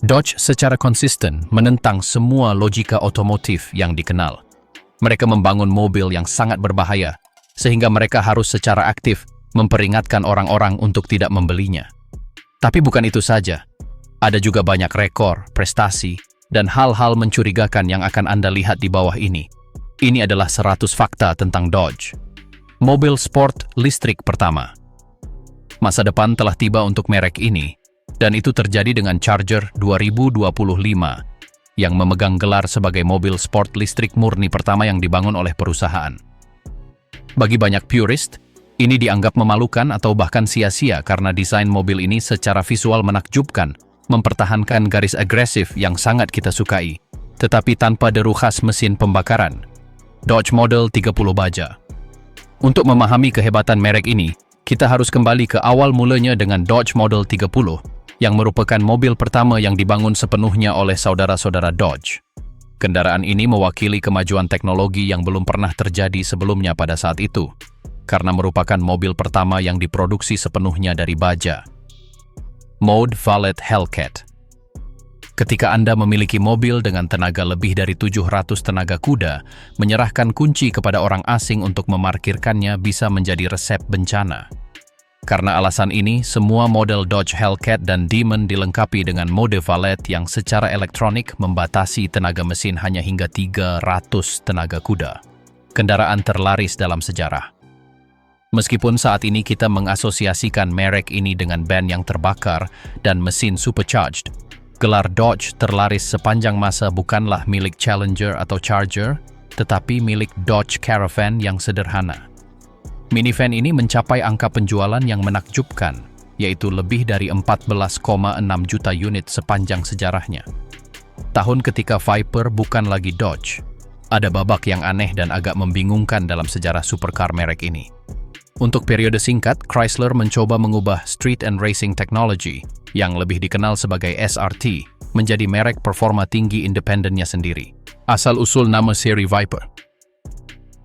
Dodge secara konsisten menentang semua logika otomotif yang dikenal. Mereka membangun mobil yang sangat berbahaya, sehingga mereka harus secara aktif memperingatkan orang-orang untuk tidak membelinya. Tapi bukan itu saja. Ada juga banyak rekor, prestasi, dan hal-hal mencurigakan yang akan Anda lihat di bawah ini. Ini adalah 100 fakta tentang Dodge. Mobil sport listrik pertama. Masa depan telah tiba untuk merek ini, dan itu terjadi dengan Charger 2025 yang memegang gelar sebagai mobil sport listrik murni pertama yang dibangun oleh perusahaan. Bagi banyak purist, ini dianggap memalukan atau bahkan sia-sia karena desain mobil ini secara visual menakjubkan, mempertahankan garis agresif yang sangat kita sukai, tetapi tanpa deru khas mesin pembakaran. Dodge Model 30 baja. Untuk memahami kehebatan merek ini, kita harus kembali ke awal mulanya dengan Dodge Model 30, yang merupakan mobil pertama yang dibangun sepenuhnya oleh saudara-saudara Dodge. Kendaraan ini mewakili kemajuan teknologi yang belum pernah terjadi sebelumnya pada saat itu, karena merupakan mobil pertama yang diproduksi sepenuhnya dari baja. Mode Valet Hellcat. Ketika Anda memiliki mobil dengan tenaga lebih dari 700 tenaga kuda, menyerahkan kunci kepada orang asing untuk memarkirkannya bisa menjadi resep bencana. Karena alasan ini, semua model Dodge Hellcat dan Demon dilengkapi dengan mode valet yang secara elektronik membatasi tenaga mesin hanya hingga 300 tenaga kuda. Kendaraan terlaris dalam sejarah. Meskipun saat ini kita mengasosiasikan merek ini dengan ban yang terbakar dan mesin supercharged, gelar Dodge terlaris sepanjang masa bukanlah milik Challenger atau Charger, tetapi milik Dodge Caravan yang sederhana. Minivan ini mencapai angka penjualan yang menakjubkan, yaitu lebih dari 14,6 juta unit sepanjang sejarahnya. Tahun ketika Viper bukan lagi Dodge, ada babak yang aneh dan agak membingungkan dalam sejarah supercar merek ini. Untuk periode singkat, Chrysler mencoba mengubah Street and Racing Technology, yang lebih dikenal sebagai SRT, menjadi merek performa tinggi independennya sendiri. Asal-usul nama seri Viper.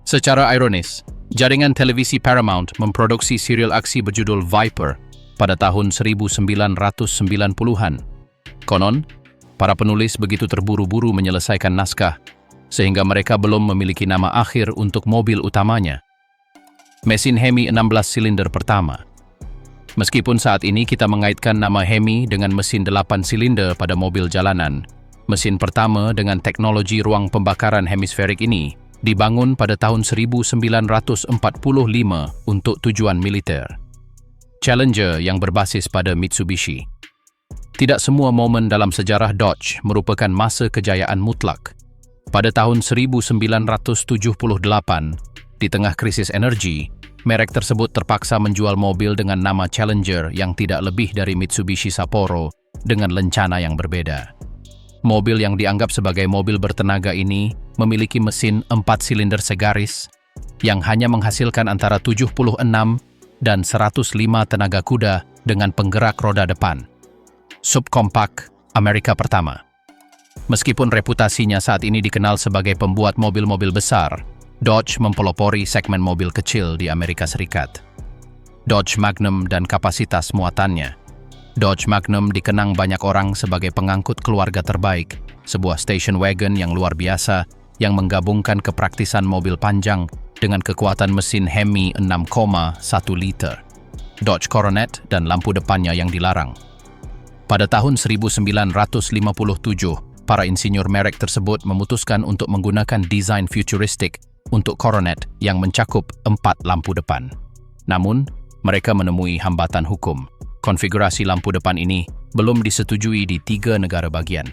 Secara ironis, jaringan televisi Paramount memproduksi serial aksi berjudul Viper pada tahun 1990-an. Konon, para penulis begitu terburu-buru menyelesaikan naskah, sehingga mereka belum memiliki nama akhir untuk mobil utamanya. Mesin Hemi 16 silinder pertama. Meskipun saat ini kita mengaitkan nama Hemi dengan mesin 8 silinder pada mobil jalanan, mesin pertama dengan teknologi ruang pembakaran hemisferik ini dibangun pada tahun 1945 untuk tujuan militer. Challenger yang berbasis pada Mitsubishi. Tidak semua momen dalam sejarah Dodge merupakan masa kejayaan mutlak. Pada tahun 1978, di tengah krisis energi, merek tersebut terpaksa menjual mobil dengan nama Challenger yang tidak lebih dari Mitsubishi Sapporo dengan lencana yang berbeda. Mobil yang dianggap sebagai mobil bertenaga ini memiliki mesin 4 silinder segaris yang hanya menghasilkan antara 76 dan 105 tenaga kuda dengan penggerak roda depan. Subkompak Amerika pertama. Meskipun reputasinya saat ini dikenal sebagai pembuat mobil-mobil besar, Dodge mempelopori segmen mobil kecil di Amerika Serikat. Dodge Magnum dan kapasitas muatannya. Dodge Magnum dikenang banyak orang sebagai pengangkut keluarga terbaik, sebuah station wagon yang luar biasa yang menggabungkan kepraktisan mobil panjang dengan kekuatan mesin Hemi 6,1 liter. Dodge Coronet dan lampu depannya yang dilarang. Pada tahun 1957, para insinyur merek tersebut memutuskan untuk menggunakan desain futuristik untuk Coronet yang mencakup 4 lampu depan. Namun, mereka menemui hambatan hukum. Konfigurasi lampu depan ini belum disetujui di 3 negara bagian.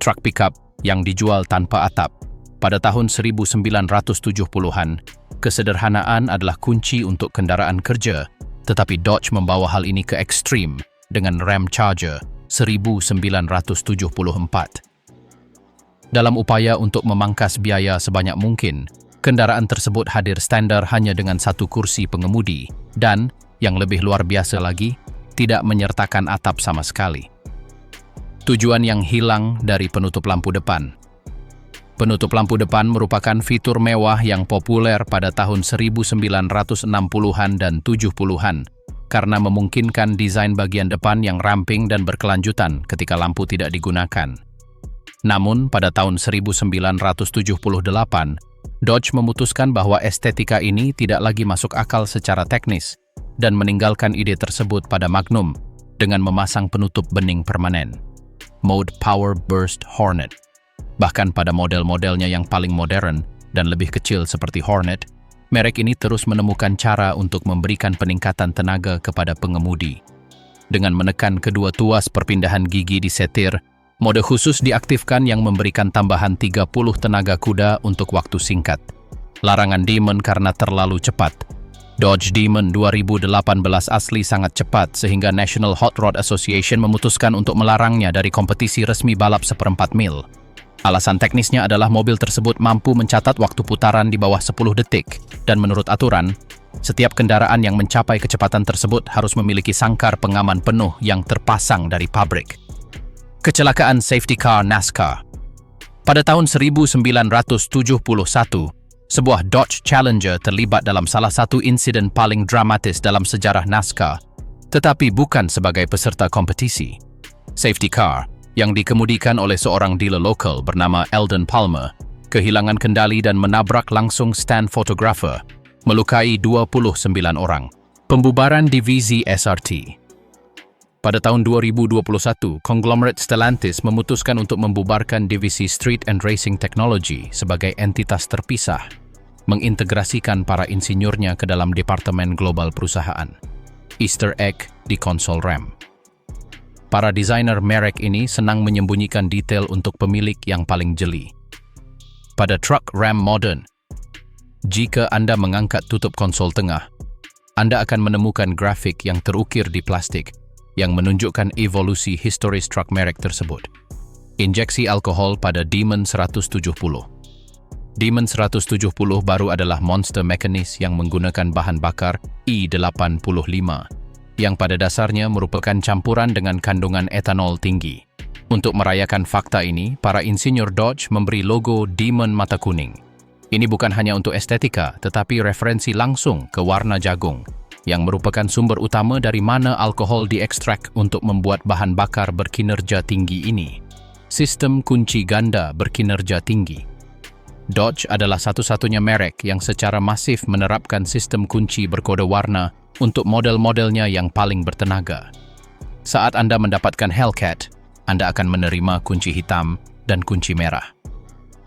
Truk pickup yang dijual tanpa atap. Pada tahun 1970-an, kesederhanaan adalah kunci untuk kendaraan kerja, tetapi Dodge membawa hal ini ke ekstrim dengan Ram Charger 1974. Dalam upaya untuk memangkas biaya sebanyak mungkin, kendaraan tersebut hadir standar hanya dengan 1 kursi pengemudi dan, yang lebih luar biasa lagi, tidak menyertakan atap sama sekali. Tujuan yang hilang dari penutup lampu depan. Penutup lampu depan merupakan fitur mewah yang populer pada tahun 1960-an dan 70-an, karena memungkinkan desain bagian depan yang ramping dan berkelanjutan ketika lampu tidak digunakan. Namun, pada tahun 1978, Dodge memutuskan bahwa estetika ini tidak lagi masuk akal secara teknis dan meninggalkan ide tersebut pada Magnum dengan memasang penutup bening permanen, Mode Power Burst Hornet. Bahkan pada model-modelnya yang paling modern dan lebih kecil seperti Hornet, merek ini terus menemukan cara untuk memberikan peningkatan tenaga kepada pengemudi. Dengan menekan kedua tuas perpindahan gigi di setir, mode khusus diaktifkan yang memberikan tambahan 30 tenaga kuda untuk waktu singkat. Larangan Demon karena terlalu cepat. Dodge Demon 2018 asli sangat cepat sehingga National Hot Rod Association memutuskan untuk melarangnya dari kompetisi resmi balap seperempat mil. Alasan teknisnya adalah mobil tersebut mampu mencatat waktu putaran di bawah 10 detik, dan menurut aturan, setiap kendaraan yang mencapai kecepatan tersebut harus memiliki sangkar pengaman penuh yang terpasang dari pabrik. Kecelakaan safety car NASCAR. Pada tahun 1971, sebuah Dodge Challenger terlibat dalam salah satu insiden paling dramatis dalam sejarah NASCAR, tetapi bukan sebagai peserta kompetisi. Safety car, yang dikemudikan oleh seorang dealer lokal bernama Eldon Palmer, kehilangan kendali dan menabrak langsung stand photographer, melukai 29 orang. Pembubaran divisi SRT. Pada tahun 2021, konglomerat Stellantis memutuskan untuk membubarkan divisi Street and Racing Technology sebagai entitas terpisah, mengintegrasikan para insinyurnya ke dalam departemen global perusahaan. Easter egg di konsol RAM. Para desainer merek ini senang menyembunyikan detail untuk pemilik yang paling jeli. Pada truk RAM modern, jika Anda mengangkat tutup konsol tengah, Anda akan menemukan grafik yang terukir di plastik yang menunjukkan evolusi historis truk merek tersebut. Injeksi alkohol pada Demon 170. Demon 170 baru adalah monster mekanis yang menggunakan bahan bakar E85, yang pada dasarnya merupakan campuran dengan kandungan etanol tinggi. Untuk merayakan fakta ini, para insinyur Dodge memberi logo Demon mata kuning. Ini bukan hanya untuk estetika, tetapi referensi langsung ke warna jagung, yang merupakan sumber utama dari mana alkohol diekstrak untuk membuat bahan bakar berkinerja tinggi ini. Sistem kunci ganda berkinerja tinggi. Dodge adalah satu-satunya merek yang secara masif menerapkan sistem kunci berkode warna untuk model-modelnya yang paling bertenaga. Saat Anda mendapatkan Hellcat, Anda akan menerima kunci hitam dan kunci merah.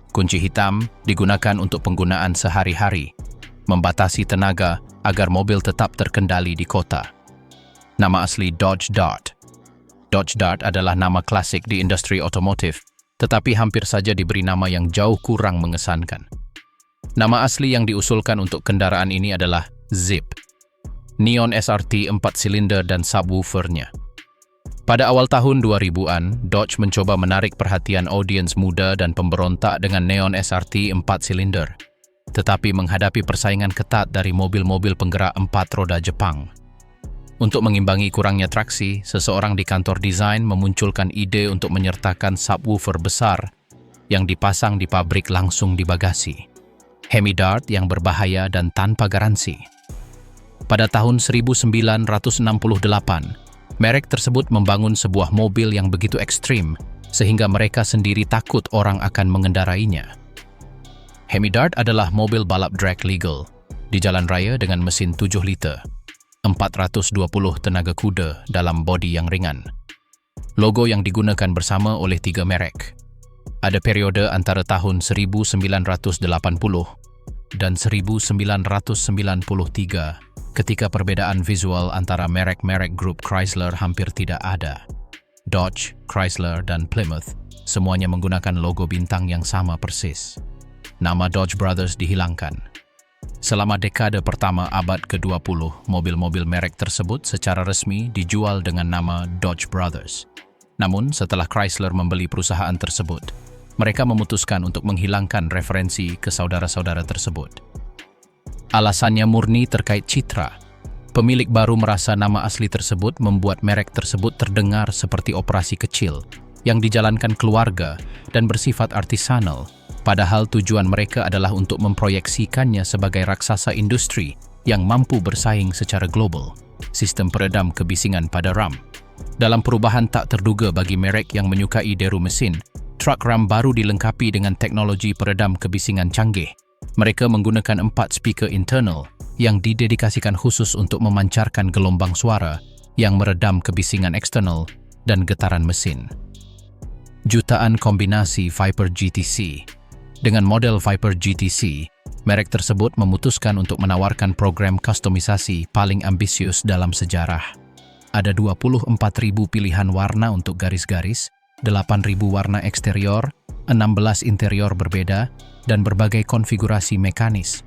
Kunci hitam digunakan untuk penggunaan sehari-hari, membatasi tenaga agar mobil tetap terkendali di kota. Nama asli Dodge Dart. Dodge Dart adalah nama klasik di industri otomotif, tetapi hampir saja diberi nama yang jauh kurang mengesankan. Nama asli yang diusulkan untuk kendaraan ini adalah Zip. Neon SRT 4 silinder dan subwoofernya. Pada awal tahun 2000-an, Dodge mencoba menarik perhatian audiens muda dan pemberontak dengan Neon SRT 4 silinder, tetapi menghadapi persaingan ketat dari mobil-mobil penggerak 4 roda Jepang. Untuk mengimbangi kurangnya traksi, seseorang di kantor desain memunculkan ide untuk menyertakan subwoofer besar yang dipasang di pabrik langsung di bagasi. Hemi-Dart yang berbahaya dan tanpa garansi. Pada tahun 1968, merek tersebut membangun sebuah mobil yang begitu ekstrim sehingga mereka sendiri takut orang akan mengendarainya. Hemi-Dart adalah mobil balap drag legal di jalan raya dengan mesin 7 liter, 420 tenaga kuda dalam bodi yang ringan. Logo yang digunakan bersama oleh 3 merek. Ada periode antara tahun 1980 dan 1993 ketika perbedaan visual antara merek-merek grup Chrysler hampir tidak ada. Dodge, Chrysler, dan Plymouth semuanya menggunakan logo bintang yang sama persis. Nama Dodge Brothers dihilangkan. Selama dekade pertama abad ke-20, mobil-mobil merek tersebut secara resmi dijual dengan nama Dodge Brothers. Namun, setelah Chrysler membeli perusahaan tersebut, mereka memutuskan untuk menghilangkan referensi ke saudara-saudara tersebut. Alasannya murni terkait citra. Pemilik baru merasa nama asli tersebut membuat merek tersebut terdengar seperti operasi kecil yang dijalankan keluarga dan bersifat artisanal, padahal tujuan mereka adalah untuk memproyeksikannya sebagai raksasa industri yang mampu bersaing secara global. sistem peredam kebisingan pada RAM. Dalam perubahan tak terduga bagi merek yang menyukai deru mesin, truk RAM baru dilengkapi dengan teknologi peredam kebisingan canggih. Mereka menggunakan 4 speaker internal yang didedikasikan khusus untuk memancarkan gelombang suara yang meredam kebisingan eksternal dan getaran mesin. Jutaan kombinasi Viper GTC. Dengan model Viper GTC, merek tersebut memutuskan untuk menawarkan program kustomisasi paling ambisius dalam sejarah. Ada 24.000 pilihan warna untuk garis-garis, 8.000 warna eksterior, 16 interior berbeda, dan berbagai konfigurasi mekanis.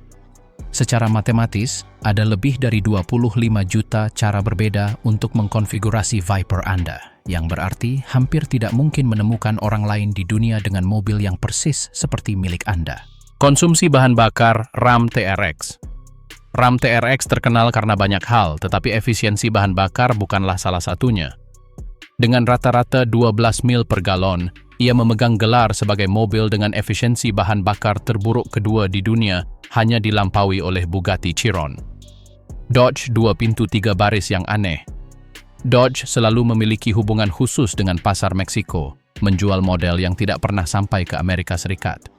Secara matematis, ada lebih dari 25 juta cara berbeda untuk mengkonfigurasi Viper Anda, yang berarti hampir tidak mungkin menemukan orang lain di dunia dengan mobil yang persis seperti milik Anda. Konsumsi bahan bakar RAM TRX. RAM TRX terkenal karena banyak hal, tetapi efisiensi bahan bakar bukanlah salah satunya. Dengan rata-rata 12 mil per galon, ia memegang gelar sebagai mobil dengan efisiensi bahan bakar terburuk kedua di dunia, hanya dilampaui oleh Bugatti Chiron. Dodge 2 pintu 3 baris yang aneh. Dodge selalu memiliki hubungan khusus dengan pasar Meksiko, menjual model yang tidak pernah sampai ke Amerika Serikat.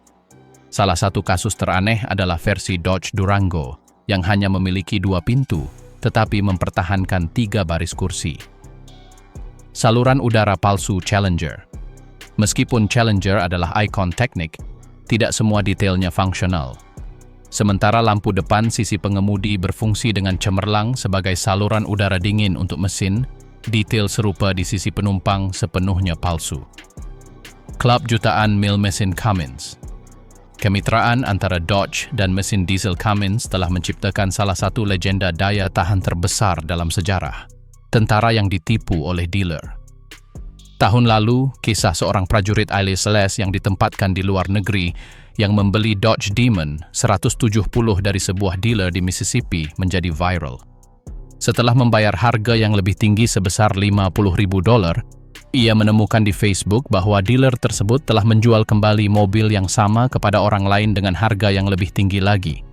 Salah satu kasus teraneh adalah versi Dodge Durango, yang hanya memiliki 2 pintu, tetapi mempertahankan 3 baris kursi. Saluran udara palsu Challenger. Meskipun Challenger adalah ikon teknik, tidak semua detailnya fungsional. Sementara lampu depan sisi pengemudi berfungsi dengan cemerlang sebagai saluran udara dingin untuk mesin, detail serupa di sisi penumpang sepenuhnya palsu. Klub jutaan mil mesin Cummins. Kemitraan antara Dodge dan mesin diesel Cummins telah menciptakan salah satu legenda daya tahan terbesar dalam sejarah, tentara yang ditipu oleh dealer. Tahun lalu, kisah seorang prajurit Aile Celeste yang ditempatkan di luar negeri yang membeli Dodge Demon 170 dari sebuah dealer di Mississippi menjadi viral. Setelah membayar harga yang lebih tinggi sebesar $50.000, ia menemukan di Facebook bahwa dealer tersebut telah menjual kembali mobil yang sama kepada orang lain dengan harga yang lebih tinggi lagi.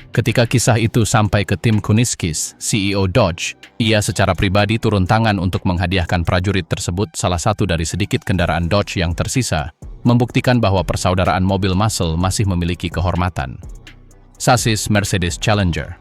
Ketika kisah itu sampai ke Tim Kuniskis, CEO Dodge, ia secara pribadi turun tangan untuk menghadiahkan prajurit tersebut salah satu dari sedikit kendaraan Dodge yang tersisa, membuktikan bahwa persaudaraan mobil muscle masih memiliki kehormatan. Sasis Mercedes Challenger.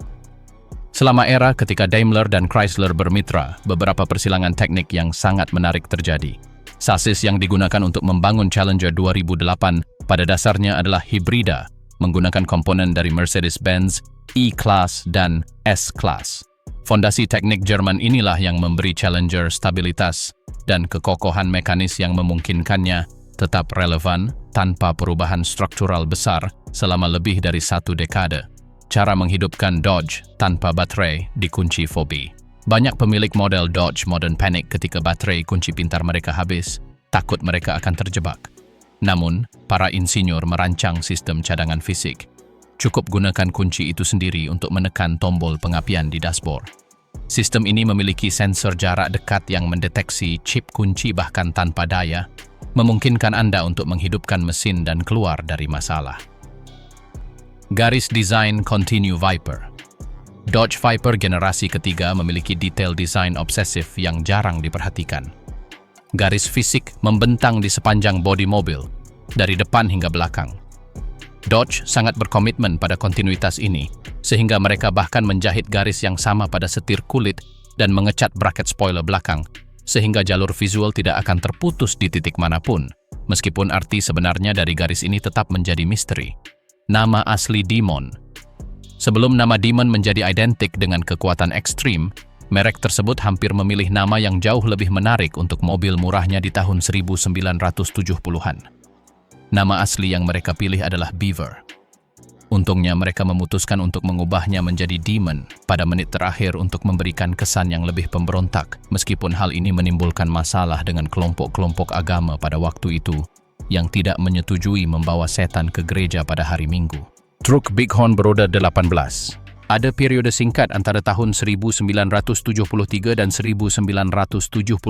Selama era ketika Daimler dan Chrysler bermitra, beberapa persilangan teknik yang sangat menarik terjadi. Sasis yang digunakan untuk membangun Challenger 2008 pada dasarnya adalah hibrida, menggunakan komponen dari Mercedes-Benz, E-Class, dan S-Class. Fondasi teknik Jerman inilah yang memberi Challenger stabilitas dan kekokohan mekanis yang memungkinkannya tetap relevan tanpa perubahan struktural besar selama lebih dari 1 dekade. Cara menghidupkan Dodge tanpa baterai dikunci fobi. Banyak pemilik model Dodge Modern Panic ketika baterai kunci pintar mereka habis, takut mereka akan terjebak. Namun, para insinyur merancang sistem cadangan fisik. Cukup gunakan kunci itu sendiri untuk menekan tombol pengapian di dashboard. Sistem ini memiliki sensor jarak dekat yang mendeteksi chip kunci bahkan tanpa daya, memungkinkan Anda untuk menghidupkan mesin dan keluar dari masalah. Garis desain Continue Viper. Dodge Viper generasi ketiga memiliki detail desain obsesif yang jarang diperhatikan. Garis fisik membentang di sepanjang bodi mobil, dari depan hingga belakang. Dodge sangat berkomitmen pada kontinuitas ini, sehingga mereka bahkan menjahit garis yang sama pada setir kulit dan mengecat braket spoiler belakang, sehingga jalur visual tidak akan terputus di titik manapun, meskipun arti sebenarnya dari garis ini tetap menjadi misteri. Nama asli Demon. Sebelum nama Demon menjadi identik dengan kekuatan ekstrim, merek tersebut hampir memilih nama yang jauh lebih menarik untuk mobil murahnya di tahun 1970-an. Nama asli yang mereka pilih adalah Beaver. Untungnya mereka memutuskan untuk mengubahnya menjadi Demon pada menit terakhir untuk memberikan kesan yang lebih pemberontak, meskipun hal ini menimbulkan masalah dengan kelompok-kelompok agama pada waktu itu yang tidak menyetujui membawa setan ke gereja pada hari Minggu. Truk Bighorn beroda 18. Ada periode singkat antara tahun 1973 dan 1975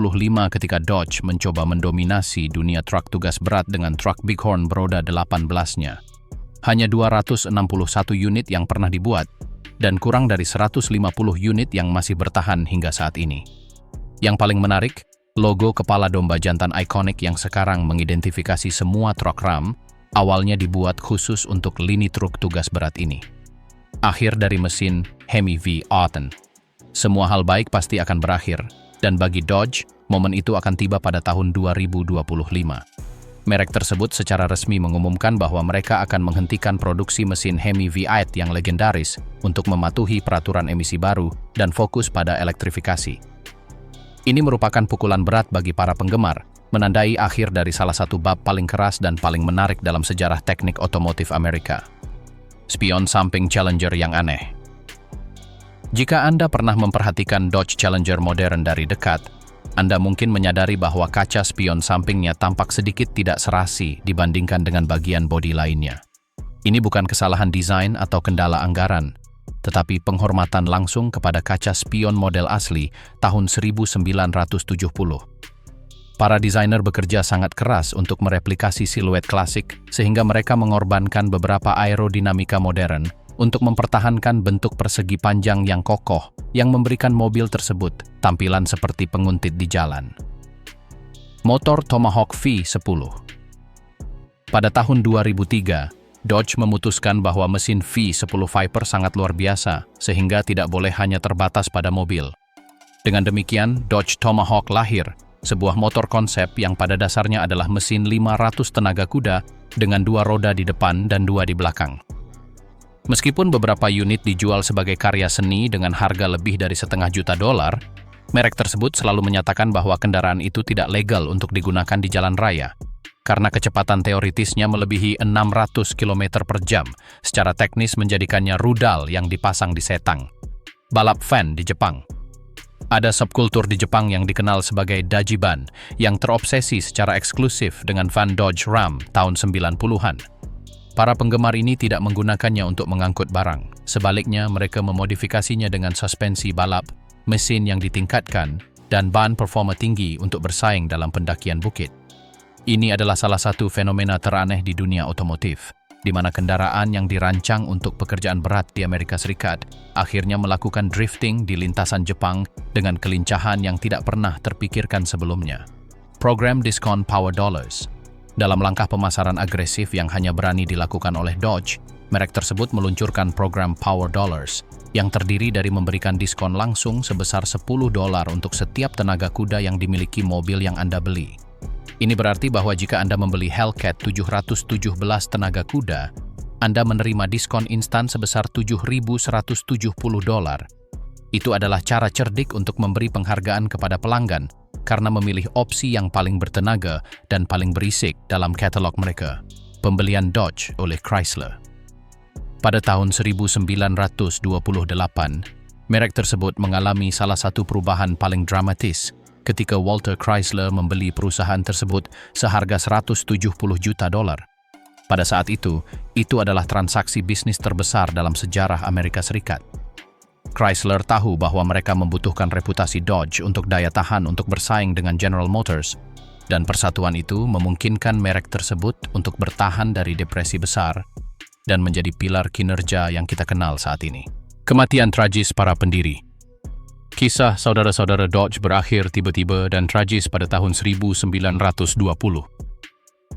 ketika Dodge mencoba mendominasi dunia truk tugas berat dengan truk Bighorn beroda 18-nya. Hanya 261 unit yang pernah dibuat, dan kurang dari 150 unit yang masih bertahan hingga saat ini. Yang paling menarik, logo kepala domba jantan ikonik yang sekarang mengidentifikasi semua truk Ram awalnya dibuat khusus untuk lini truk tugas berat ini. Akhir dari mesin Hemi V Autumn. Semua hal baik pasti akan berakhir, dan bagi Dodge, momen itu akan tiba pada tahun 2025. Merek tersebut secara resmi mengumumkan bahwa mereka akan menghentikan produksi mesin Hemi V8 yang legendaris untuk mematuhi peraturan emisi baru dan fokus pada elektrifikasi. Ini merupakan pukulan berat bagi para penggemar, menandai akhir dari salah satu bab paling keras dan paling menarik dalam sejarah teknik otomotif Amerika. Spion samping Challenger yang aneh. Jika Anda pernah memperhatikan Dodge Challenger modern dari dekat, Anda mungkin menyadari bahwa kaca spion sampingnya tampak sedikit tidak serasi dibandingkan dengan bagian bodi lainnya. Ini bukan kesalahan desain atau kendala anggaran, tetapi penghormatan langsung kepada kaca spion model asli tahun 1970. Para desainer bekerja sangat keras untuk mereplikasi siluet klasik, sehingga mereka mengorbankan beberapa aerodinamika modern untuk mempertahankan bentuk persegi panjang yang kokoh yang memberikan mobil tersebut tampilan seperti penguntit di jalan. Motor Tomahawk V10. Pada tahun 2003, Dodge memutuskan bahwa mesin V10 Viper sangat luar biasa, sehingga tidak boleh hanya terbatas pada mobil. Dengan demikian, Dodge Tomahawk lahir, sebuah motor konsep yang pada dasarnya adalah mesin 500 tenaga kuda dengan 2 roda di depan dan 2 di belakang. Meskipun beberapa unit dijual sebagai karya seni dengan harga lebih dari $500,000, merek tersebut selalu menyatakan bahwa kendaraan itu tidak legal untuk digunakan di jalan raya, karena kecepatan teoritisnya melebihi 600 km per jam, secara teknis menjadikannya rudal yang dipasang di setang. Balap van di Jepang. Ada subkultur di Jepang yang dikenal sebagai Dajiban, yang terobsesi secara eksklusif dengan van Dodge Ram tahun 90-an. Para penggemar ini tidak menggunakannya untuk mengangkut barang. Sebaliknya, mereka memodifikasinya dengan suspensi balap, mesin yang ditingkatkan, dan ban performa tinggi untuk bersaing dalam pendakian bukit. Ini adalah salah satu fenomena teraneh di dunia otomotif, di mana kendaraan yang dirancang untuk pekerjaan berat di Amerika Serikat akhirnya melakukan drifting di lintasan Jepang dengan kelincahan yang tidak pernah terpikirkan sebelumnya. Program diskon Power Dollars. Dalam langkah pemasaran agresif yang hanya berani dilakukan oleh Dodge, merek tersebut meluncurkan program Power Dollars yang terdiri dari memberikan diskon langsung sebesar $10 untuk setiap tenaga kuda yang dimiliki mobil yang Anda beli. Ini berarti bahwa jika Anda membeli Hellcat 717 tenaga kuda, Anda menerima diskon instan sebesar $7.170. Itu adalah cara cerdik untuk memberi penghargaan kepada pelanggan karena memilih opsi yang paling bertenaga dan paling berisik dalam katalog mereka. Pembelian Dodge oleh Chrysler. Pada tahun 1928, merek tersebut mengalami salah satu perubahan paling dramatis ketika Walter Chrysler membeli perusahaan tersebut seharga $170 juta. Pada saat itu adalah transaksi bisnis terbesar dalam sejarah Amerika Serikat. Chrysler tahu bahwa mereka membutuhkan reputasi Dodge untuk daya tahan untuk bersaing dengan General Motors, dan persatuan itu memungkinkan merek tersebut untuk bertahan dari depresi besar dan menjadi pilar kinerja yang kita kenal saat ini. Kematian tragis para pendiri. Kisah saudara-saudara Dodge berakhir tiba-tiba dan tragis pada tahun 1920.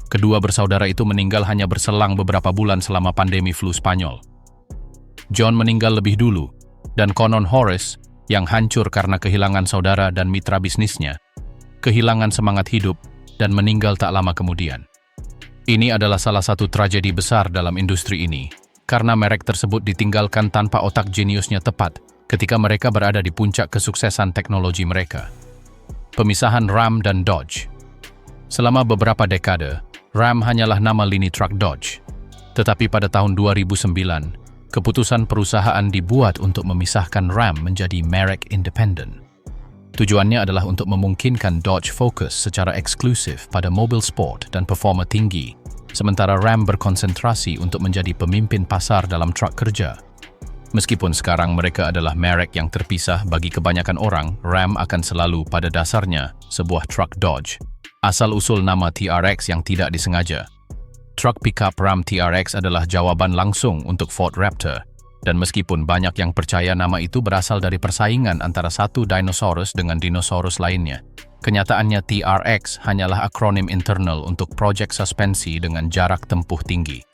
Kedua bersaudara itu meninggal hanya berselang beberapa bulan selama pandemi flu Spanyol. John meninggal lebih dulu, dan konon Horace, yang hancur karena kehilangan saudara dan mitra bisnisnya, kehilangan semangat hidup dan meninggal tak lama kemudian. Ini adalah salah satu tragedi besar dalam industri ini, karena merek tersebut ditinggalkan tanpa otak jeniusnya tepat ketika mereka berada di puncak kesuksesan teknologi mereka. Pemisahan Ram dan Dodge. Selama beberapa dekade, Ram hanyalah nama lini truk Dodge. Tetapi pada tahun 2009, keputusan perusahaan dibuat untuk memisahkan Ram menjadi merek independen. Tujuannya adalah untuk memungkinkan Dodge fokus secara eksklusif pada mobil sport dan performa tinggi, sementara Ram berkonsentrasi untuk menjadi pemimpin pasar dalam truk kerja. Meskipun sekarang mereka adalah merek yang terpisah bagi kebanyakan orang, Ram akan selalu pada dasarnya sebuah truk Dodge. Asal-usul nama TRX yang tidak disengaja. Truk pickup Ram TRX adalah jawaban langsung untuk Ford Raptor, Dan meskipun banyak yang percaya nama itu berasal dari persaingan antara satu dinosaurus dengan dinosaurus lainnya, kenyataannya TRX hanyalah akronim internal untuk Project Suspensi dengan jarak tempuh tinggi.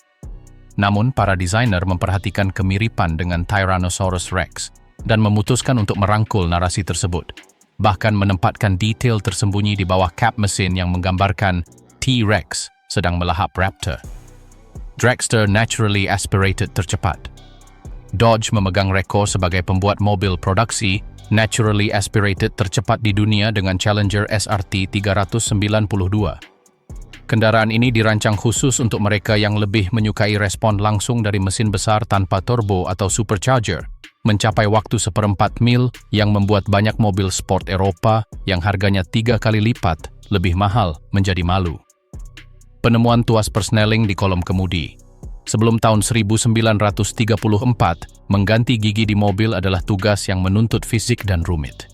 Namun, para desainer memperhatikan kemiripan dengan Tyrannosaurus Rex dan memutuskan untuk merangkul narasi tersebut, bahkan menempatkan detail tersembunyi di bawah cap mesin yang menggambarkan T-Rex sedang melahap raptor. Dragster naturally aspirated tercepat. Dodge memegang rekor sebagai pembuat mobil produksi naturally aspirated tercepat di dunia dengan Challenger SRT 392. Kendaraan ini dirancang khusus untuk mereka yang lebih menyukai respon langsung dari mesin besar tanpa turbo atau supercharger, mencapai waktu 1/4 mil yang membuat banyak mobil sport Eropa yang harganya 3 kali lipat lebih mahal menjadi malu. Penemuan tuas persneling di kolom kemudi. Sebelum tahun 1934, mengganti gigi di mobil adalah tugas yang menuntut fisik dan rumit.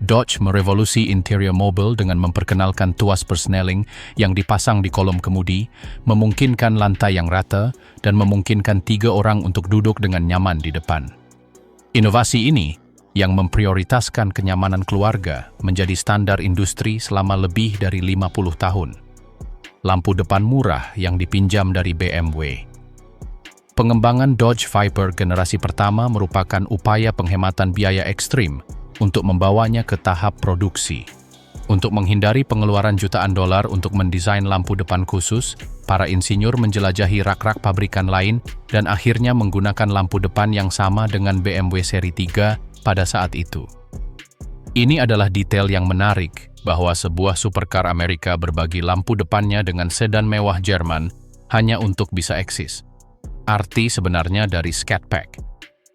Dodge merevolusi interior mobil dengan memperkenalkan tuas persneling yang dipasang di kolom kemudi, memungkinkan lantai yang rata, dan memungkinkan 3 orang untuk duduk dengan nyaman di depan. Inovasi ini, yang memprioritaskan kenyamanan keluarga, menjadi standar industri selama lebih dari 50 tahun. Lampu depan murah yang dipinjam dari BMW. Pengembangan Dodge Viper generasi pertama merupakan upaya penghematan biaya ekstrim untuk membawanya ke tahap produksi. Untuk menghindari pengeluaran jutaan dolar untuk mendesain lampu depan khusus, para insinyur menjelajahi rak-rak pabrikan lain dan akhirnya menggunakan lampu depan yang sama dengan BMW seri 3 pada saat itu. Ini adalah detail yang menarik bahwa sebuah supercar Amerika berbagi lampu depannya dengan sedan mewah Jerman hanya untuk bisa eksis. Arti sebenarnya dari Scat Pack.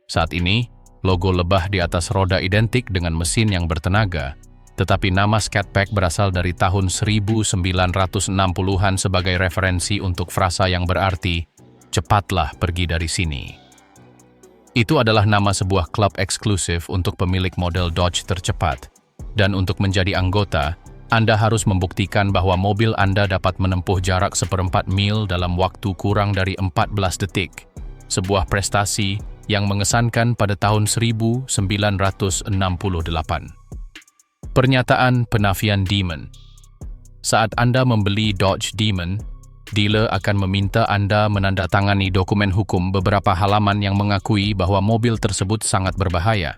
Saat ini, logo lebah di atas roda identik dengan mesin yang bertenaga, tetapi nama Scat Pack berasal dari tahun 1960-an sebagai referensi untuk frasa yang berarti, "Cepatlah pergi dari sini." Itu adalah nama sebuah klub eksklusif untuk pemilik model Dodge tercepat, dan untuk menjadi anggota, Anda harus membuktikan bahwa mobil Anda dapat menempuh jarak 1/4 mil dalam waktu kurang dari 14 detik. Sebuah prestasi yang mengesankan pada tahun 1968. Pernyataan penafian Demon. Saat Anda membeli Dodge Demon, dealer akan meminta Anda menandatangani dokumen hukum beberapa halaman yang mengakui bahwa mobil tersebut sangat berbahaya.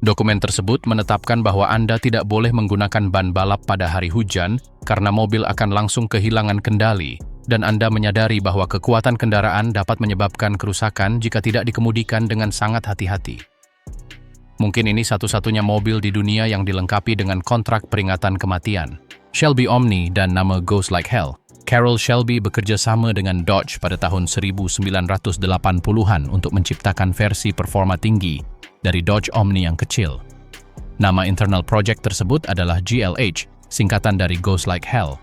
Dokumen tersebut menetapkan bahwa Anda tidak boleh menggunakan ban balap pada hari hujan karena mobil akan langsung kehilangan kendali, dan Anda menyadari bahwa kekuatan kendaraan dapat menyebabkan kerusakan jika tidak dikemudikan dengan sangat hati-hati. Mungkin ini satu-satunya mobil di dunia yang dilengkapi dengan kontrak peringatan kematian. Shelby Omni dan nama Goes Like Hell. Carroll Shelby bekerja sama dengan Dodge pada tahun 1980-an untuk menciptakan versi performa tinggi dari Dodge Omni yang kecil. Nama internal project tersebut adalah GLH, singkatan dari Goes Like Hell.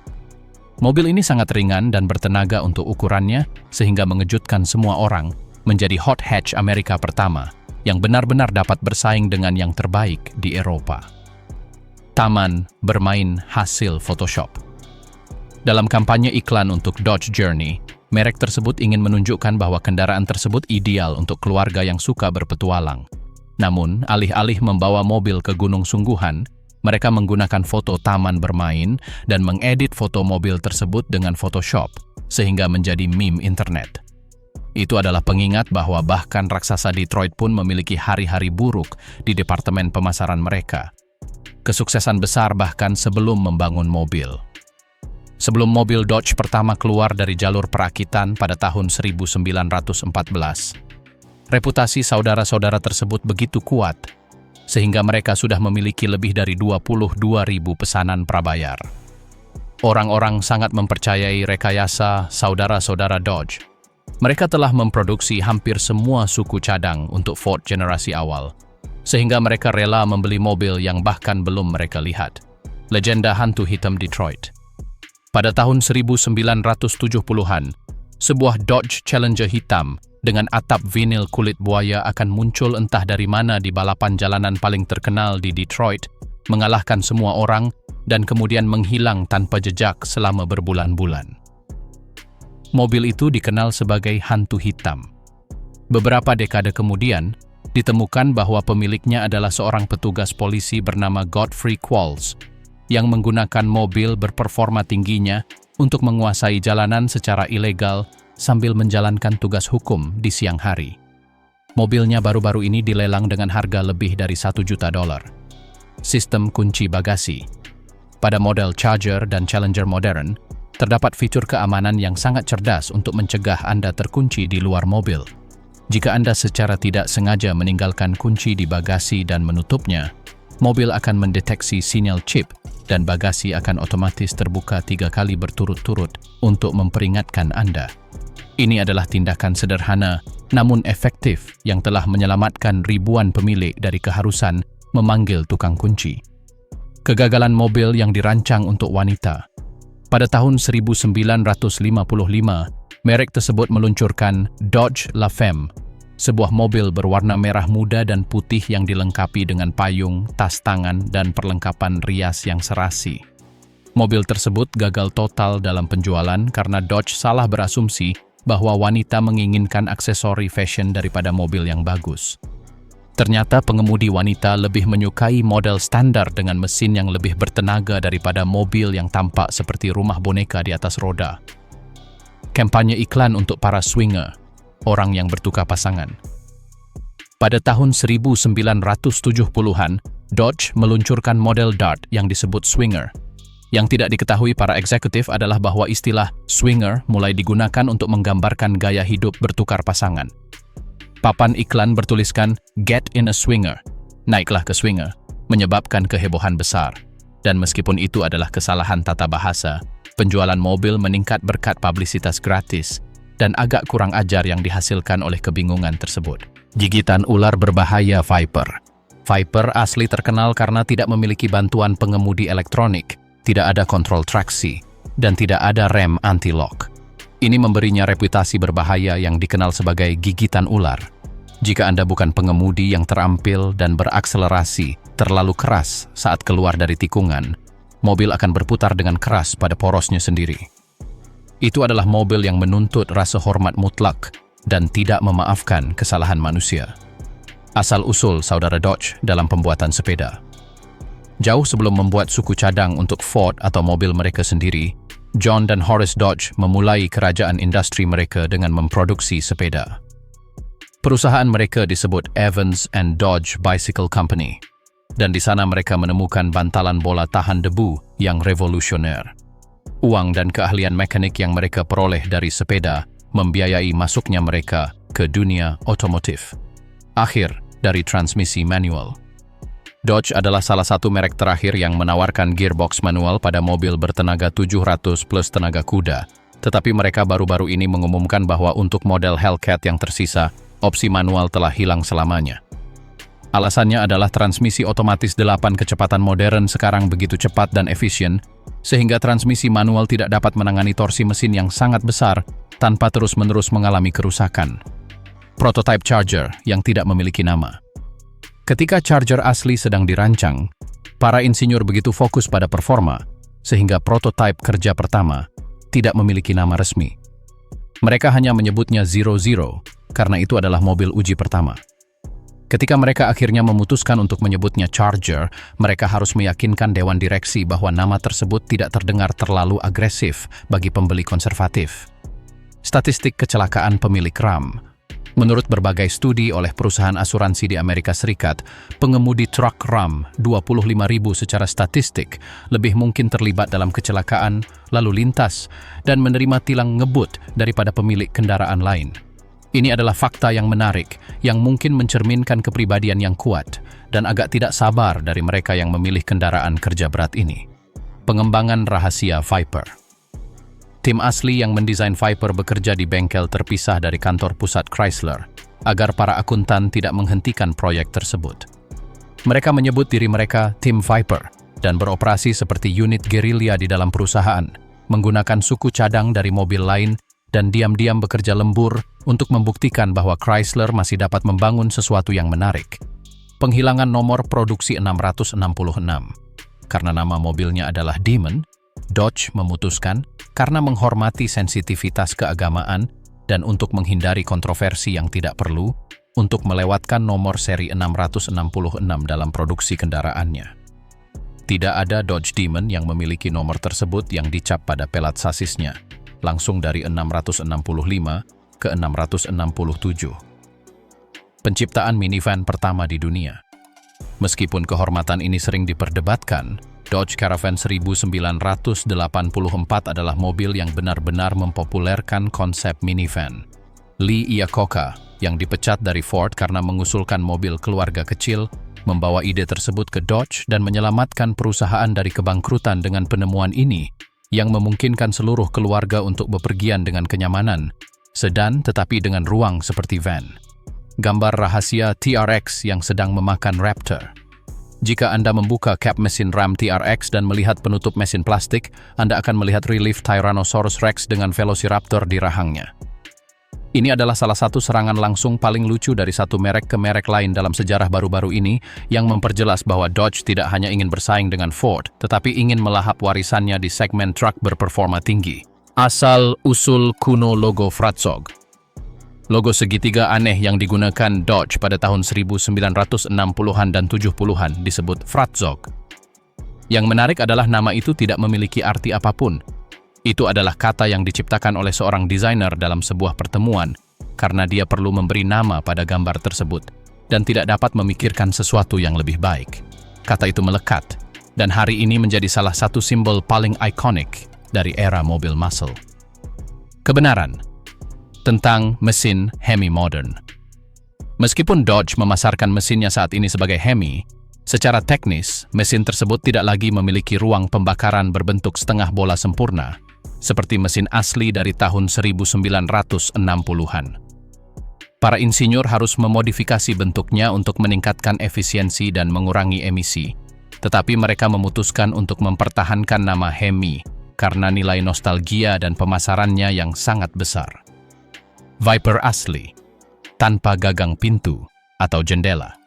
Mobil ini sangat ringan dan bertenaga untuk ukurannya, sehingga mengejutkan semua orang, menjadi hot hatch Amerika pertama, yang benar-benar dapat bersaing dengan yang terbaik di Eropa. Taman bermain hasil Photoshop. Dalam kampanye iklan untuk Dodge Journey, merek tersebut ingin menunjukkan bahwa kendaraan tersebut ideal untuk keluarga yang suka berpetualang. Namun, alih-alih membawa mobil ke gunung sungguhan, mereka menggunakan foto taman bermain dan mengedit foto mobil tersebut dengan Photoshop, sehingga menjadi meme internet. Itu adalah pengingat bahwa bahkan raksasa Detroit pun memiliki hari-hari buruk di departemen pemasaran mereka. Kesuksesan besar bahkan sebelum membangun mobil. Sebelum mobil Dodge pertama keluar dari jalur perakitan pada tahun 1914, reputasi saudara-saudara tersebut begitu kuat, sehingga mereka sudah memiliki lebih dari 22.000 pesanan prabayar. Orang-orang sangat mempercayai rekayasa saudara-saudara Dodge. Mereka telah memproduksi hampir semua suku cadang untuk Ford generasi awal, sehingga mereka rela membeli mobil yang bahkan belum mereka lihat. Legenda hantu hitam Detroit. Pada tahun 1970-an, sebuah Dodge Challenger hitam dengan atap vinil kulit buaya akan muncul entah dari mana di balapan jalanan paling terkenal di Detroit, mengalahkan semua orang, dan kemudian menghilang tanpa jejak selama berbulan-bulan. Mobil itu dikenal sebagai hantu hitam. Beberapa dekade kemudian, ditemukan bahwa pemiliknya adalah seorang petugas polisi bernama Godfrey Qualls yang menggunakan mobil berperforma tingginya untuk menguasai jalanan secara ilegal sambil menjalankan tugas hukum di siang hari. Mobilnya baru-baru ini dilelang dengan harga lebih dari $1 juta. Sistem kunci bagasi. Pada model Charger dan Challenger modern, terdapat fitur keamanan yang sangat cerdas untuk mencegah Anda terkunci di luar mobil. Jika Anda secara tidak sengaja meninggalkan kunci di bagasi dan menutupnya, mobil akan mendeteksi sinyal chip dan bagasi akan otomatis terbuka 3 kali berturut-turut untuk memperingatkan Anda. Ini adalah tindakan sederhana namun efektif yang telah menyelamatkan ribuan pemilik dari keharusan memanggil tukang kunci. Kegagalan mobil yang dirancang untuk wanita. Pada tahun 1955, merek tersebut meluncurkan Dodge La Femme, sebuah mobil berwarna merah muda dan putih yang dilengkapi dengan payung, tas tangan, dan perlengkapan rias yang serasi. Mobil tersebut gagal total dalam penjualan karena Dodge salah berasumsi bahwa wanita menginginkan aksesori fashion daripada mobil yang bagus. Ternyata pengemudi wanita lebih menyukai model standar dengan mesin yang lebih bertenaga daripada mobil yang tampak seperti rumah boneka di atas roda. Kampanye iklan untuk para swinger, orang yang bertukar pasangan. Pada tahun 1970-an, Dodge meluncurkan model Dart yang disebut Swinger. Yang tidak diketahui para eksekutif adalah bahwa istilah swinger mulai digunakan untuk menggambarkan gaya hidup bertukar pasangan. Papan iklan bertuliskan "Get in a Swinger", naiklah ke swinger, menyebabkan kehebohan besar. Dan meskipun itu adalah kesalahan tata bahasa, penjualan mobil meningkat berkat publisitas gratis dan agak kurang ajar yang dihasilkan oleh kebingungan tersebut. Gigitan ular berbahaya Viper. Viper asli terkenal karena tidak memiliki bantuan pengemudi elektronik, tidak ada kontrol traksi, dan tidak ada rem anti-lock. Ini memberinya reputasi berbahaya yang dikenal sebagai gigitan ular. Jika Anda bukan pengemudi yang terampil dan berakselerasi terlalu keras saat keluar dari tikungan, mobil akan berputar dengan keras pada porosnya sendiri. Itu adalah mobil yang menuntut rasa hormat mutlak dan tidak memaafkan kesalahan manusia. Asal-usul saudara Dodge dalam pembuatan sepeda. Jauh sebelum membuat suku cadang untuk Ford atau mobil mereka sendiri, John dan Horace Dodge memulai kerajaan industri mereka dengan memproduksi sepeda. Perusahaan mereka disebut Evans and Dodge Bicycle Company, dan di sana mereka menemukan bantalan bola tahan debu yang revolusioner. Uang dan keahlian mekanik yang mereka peroleh dari sepeda membiayai masuknya mereka ke dunia otomotif. Akhir dari transmisi manual. Dodge adalah salah satu merek terakhir yang menawarkan gearbox manual pada mobil bertenaga 700 plus tenaga kuda, tetapi mereka baru-baru ini mengumumkan bahwa untuk model Hellcat yang tersisa, opsi manual telah hilang selamanya. Alasannya adalah transmisi otomatis 8 kecepatan modern sekarang begitu cepat dan efisien, sehingga transmisi manual tidak dapat menangani torsi mesin yang sangat besar tanpa terus-menerus mengalami kerusakan. Prototype Charger yang tidak memiliki nama. Ketika Charger asli sedang dirancang, para insinyur begitu fokus pada performa, sehingga prototipe kerja pertama tidak memiliki nama resmi. Mereka hanya menyebutnya Zero Zero, karena itu adalah mobil uji pertama. Ketika mereka akhirnya memutuskan untuk menyebutnya Charger, mereka harus meyakinkan dewan direksi bahwa nama tersebut tidak terdengar terlalu agresif bagi pembeli konservatif. Statistik kecelakaan pemilik RAM. Menurut berbagai studi oleh perusahaan asuransi di Amerika Serikat, pengemudi truk RAM 25.000 secara statistik lebih mungkin terlibat dalam kecelakaan, lalu lintas, dan menerima tilang ngebut daripada pemilik kendaraan lain. Ini adalah fakta yang menarik, yang mungkin mencerminkan kepribadian yang kuat, dan agak tidak sabar dari mereka yang memilih kendaraan kerja berat ini. Pengembangan rahasia Viper. Tim asli yang mendesain Viper bekerja di bengkel terpisah dari kantor pusat Chrysler, agar para akuntan tidak menghentikan proyek tersebut. Mereka menyebut diri mereka Tim Viper, dan beroperasi seperti unit gerilya di dalam perusahaan, menggunakan suku cadang dari mobil lain, dan diam-diam bekerja lembur untuk membuktikan bahwa Chrysler masih dapat membangun sesuatu yang menarik. Penghilangan nomor produksi 666. Karena nama mobilnya adalah Demon, Dodge memutuskan, karena menghormati sensitivitas keagamaan, dan untuk menghindari kontroversi yang tidak perlu, untuk melewatkan nomor seri 666 dalam produksi kendaraannya. Tidak ada Dodge Demon yang memiliki nomor tersebut yang dicap pada pelat sasisnya, langsung dari 665 ke 667. Penciptaan minivan pertama di dunia. Meskipun kehormatan ini sering diperdebatkan, Dodge Caravan 1984 adalah mobil yang benar-benar mempopulerkan konsep minivan. Lee Iacocca, yang dipecat dari Ford karena mengusulkan mobil keluarga kecil, membawa ide tersebut ke Dodge dan menyelamatkan perusahaan dari kebangkrutan dengan penemuan ini, yang memungkinkan seluruh keluarga untuk bepergian dengan kenyamanan, sedan tetapi dengan ruang seperti van. Gambar rahasia TRX yang sedang memakan Raptor. Jika Anda membuka kap mesin Ram TRX dan melihat penutup mesin plastik, Anda akan melihat relief Tyrannosaurus Rex dengan Velociraptor di rahangnya. Ini adalah salah satu serangan langsung paling lucu dari satu merek ke merek lain dalam sejarah baru-baru ini, yang memperjelas bahwa Dodge tidak hanya ingin bersaing dengan Ford, tetapi ingin melahap warisannya di segmen truk berperforma tinggi. Asal-usul kuno logo Fratzog. Logo segitiga aneh yang digunakan Dodge pada tahun 1960-an dan 70-an disebut Fratzog. Yang menarik adalah nama itu tidak memiliki arti apapun. Itu adalah kata yang diciptakan oleh seorang desainer dalam sebuah pertemuan karena dia perlu memberi nama pada gambar tersebut dan tidak dapat memikirkan sesuatu yang lebih baik. Kata itu melekat dan hari ini menjadi salah satu simbol paling ikonik dari era mobil muscle. Kebenaran tentang mesin Hemi modern. Meskipun Dodge memasarkan mesinnya saat ini sebagai Hemi, secara teknis, mesin tersebut tidak lagi memiliki ruang pembakaran berbentuk setengah bola sempurna, seperti mesin asli dari tahun 1960-an. Para insinyur harus memodifikasi bentuknya untuk meningkatkan efisiensi dan mengurangi emisi, tetapi mereka memutuskan untuk mempertahankan nama Hemi karena nilai nostalgia dan pemasarannya yang sangat besar. Viper asli, tanpa gagang pintu atau jendela.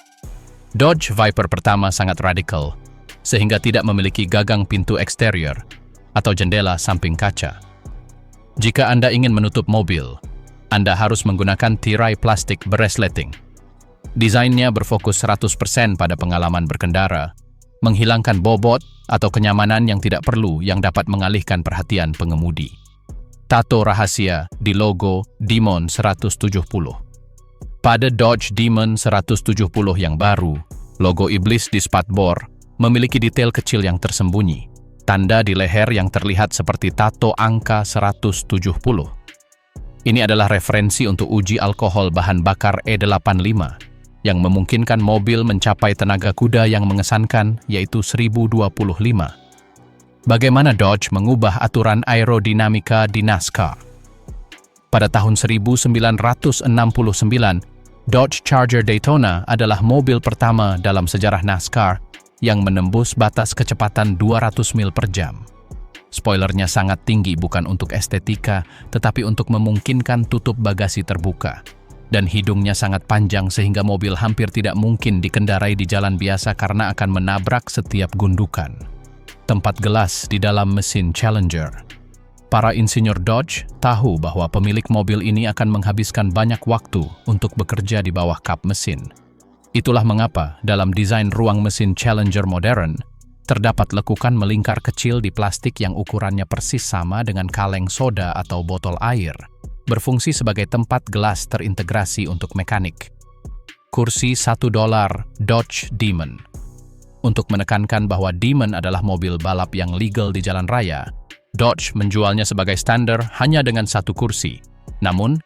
Dodge Viper pertama sangat radikal, sehingga tidak memiliki gagang pintu eksterior atau jendela samping kaca. Jika Anda ingin menutup mobil, Anda harus menggunakan tirai plastik beresleting. Desainnya berfokus 100% pada pengalaman berkendara, menghilangkan bobot atau kenyamanan yang tidak perlu yang dapat mengalihkan perhatian pengemudi. Tato rahasia di logo Demon 170. Pada Dodge Demon 170 yang baru, logo iblis di spatbor memiliki detail kecil yang tersembunyi, tanda di leher yang terlihat seperti tato angka 170. Ini adalah referensi untuk uji alkohol bahan bakar E85, yang memungkinkan mobil mencapai tenaga kuda yang mengesankan, yaitu 1025. Bagaimana Dodge mengubah aturan aerodinamika di NASCAR? Pada tahun 1969, Dodge Charger Daytona adalah mobil pertama dalam sejarah NASCAR yang menembus batas kecepatan 200 mil per jam. Spoilernya sangat tinggi bukan untuk estetika, tetapi untuk memungkinkan tutup bagasi terbuka. Dan hidungnya sangat panjang sehingga mobil hampir tidak mungkin dikendarai di jalan biasa karena akan menabrak setiap gundukan. Tempat gelas di dalam mesin Challenger. Para insinyur Dodge tahu bahwa pemilik mobil ini akan menghabiskan banyak waktu untuk bekerja di bawah kap mesin. Itulah mengapa dalam desain ruang mesin Challenger modern, terdapat lekukan melingkar kecil di plastik yang ukurannya persis sama dengan kaleng soda atau botol air, berfungsi sebagai tempat gelas terintegrasi untuk mekanik. Kursi $1 Dodge Demon. Untuk menekankan bahwa Demon adalah mobil balap yang legal di jalan raya, Dodge menjualnya sebagai standar hanya dengan satu kursi. Namun,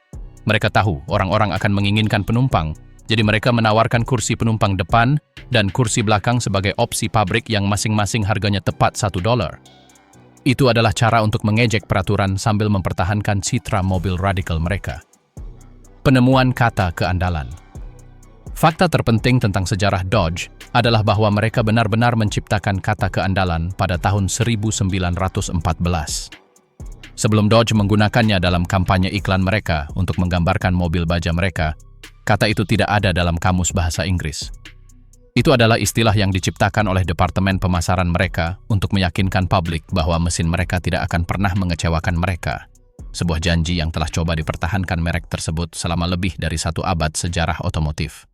mereka tahu orang-orang akan menginginkan penumpang, jadi mereka menawarkan kursi penumpang depan dan kursi belakang sebagai opsi pabrik yang masing-masing harganya tepat $1. Itu adalah cara untuk mengejek peraturan sambil mempertahankan citra mobil radikal mereka. Penemuan kata keandalan. Fakta terpenting tentang sejarah Dodge adalah bahwa mereka benar-benar menciptakan kata keandalan pada tahun 1914. Sebelum Dodge menggunakannya dalam kampanye iklan mereka untuk menggambarkan mobil baja mereka, kata itu tidak ada dalam kamus bahasa Inggris. Itu adalah istilah yang diciptakan oleh departemen pemasaran mereka untuk meyakinkan publik bahwa mesin mereka tidak akan pernah mengecewakan mereka, sebuah janji yang telah coba dipertahankan merek tersebut selama lebih dari 1 abad sejarah otomotif.